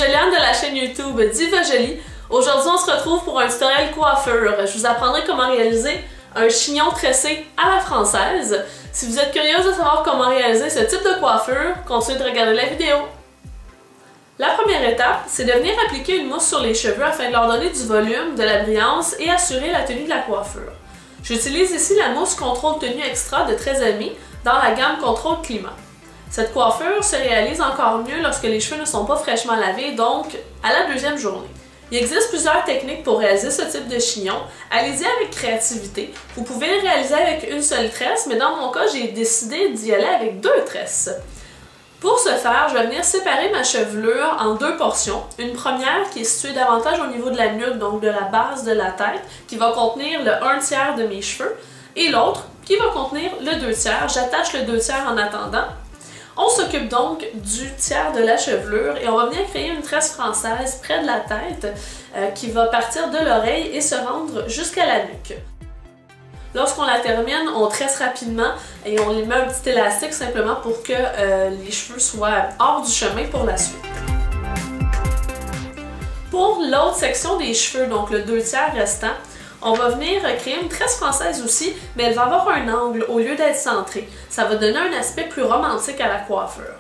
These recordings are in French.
Joliane de la chaîne YouTube Diva Jolie. Aujourd'hui, on se retrouve pour un tutoriel coiffure. Je vous apprendrai comment réaliser un chignon tressé à la française. Si vous êtes curieuse de savoir comment réaliser ce type de coiffure, continuez de regarder la vidéo. La première étape, c'est de venir appliquer une mousse sur les cheveux afin de leur donner du volume, de la brillance et assurer la tenue de la coiffure. J'utilise ici la mousse Contrôle Tenue Extra de Très Amis dans la gamme Contrôle Climat. Cette coiffure se réalise encore mieux lorsque les cheveux ne sont pas fraîchement lavés, donc à la deuxième journée. Il existe plusieurs techniques pour réaliser ce type de chignon. Allez-y avec créativité. Vous pouvez le réaliser avec une seule tresse, mais dans mon cas, j'ai décidé d'y aller avec 2 tresses. Pour ce faire, je vais venir séparer ma chevelure en 2 portions. Une première qui est située davantage au niveau de la nuque, donc de la base de la tête, qui va contenir le 1/3 de mes cheveux, et l'autre qui va contenir le 2/3. J'attache le 2/3 en attendant. On s'occupe donc du tiers de la chevelure et on va venir créer une tresse française près de la tête qui va partir de l'oreille et se rendre jusqu'à la nuque. Lorsqu'on la termine, on tresse rapidement et on lui met un petit élastique simplement pour que les cheveux soient hors du chemin pour la suite. Pour l'autre section des cheveux, donc le 2/3 restant, on va venir créer une tresse française aussi, mais elle va avoir un angle au lieu d'être centrée. Ça va donner un aspect plus romantique à la coiffure.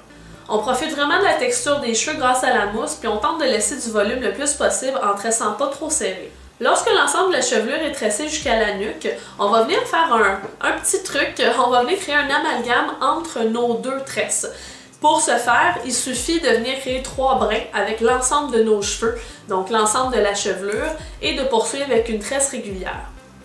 On profite vraiment de la texture des cheveux grâce à la mousse, puis on tente de laisser du volume le plus possible en tressant pas trop serré. Lorsque l'ensemble de la chevelure est tressé jusqu'à la nuque, on va venir faire un petit truc, on va venir créer un amalgame entre nos 2 tresses. Pour ce faire, il suffit de venir créer 3 brins avec l'ensemble de nos cheveux, donc l'ensemble de la chevelure, et de poursuivre avec une tresse régulière.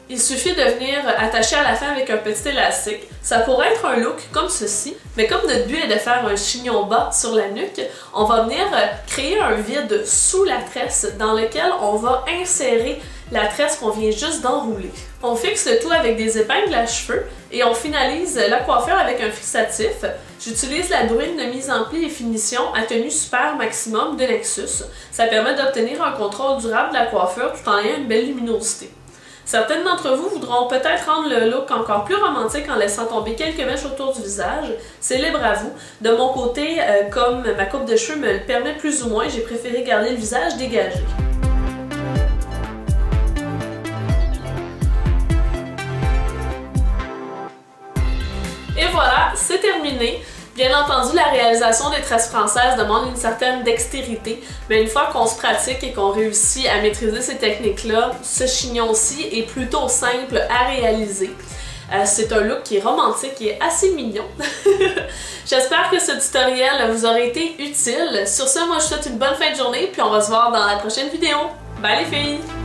Il suffit de venir attacher à la fin avec un petit élastique. Ça pourrait être un look comme ceci, mais comme notre but est de faire un chignon bas sur la nuque, on va venir créer un vide sous la tresse dans lequel on va insérer la tresse qu'on vient juste d'enrouler. On fixe le tout avec des épingles à cheveux et on finalise la coiffure avec un fixatif. J'utilise la Druine de mise en pli et finition à tenue super maximum de Nexus. Ça permet d'obtenir un contrôle durable de la coiffure tout en ayant une belle luminosité. Certaines d'entre vous voudront peut-être rendre le look encore plus romantique en laissant tomber quelques mèches autour du visage. C'est libre à vous. De mon côté, comme ma coupe de cheveux me le permet plus ou moins, j'ai préféré garder le visage dégagé. Et voilà, c'est terminé. Bien entendu, la réalisation des tresses françaises demande une certaine dextérité, mais une fois qu'on se pratique et qu'on réussit à maîtriser ces techniques-là, ce chignon-ci est plutôt simple à réaliser. C'est un look qui est romantique et assez mignon. J'espère que ce tutoriel vous aura été utile. Sur ce, moi je vous souhaite une bonne fin de journée, puis on va se voir dans la prochaine vidéo. Bye les filles!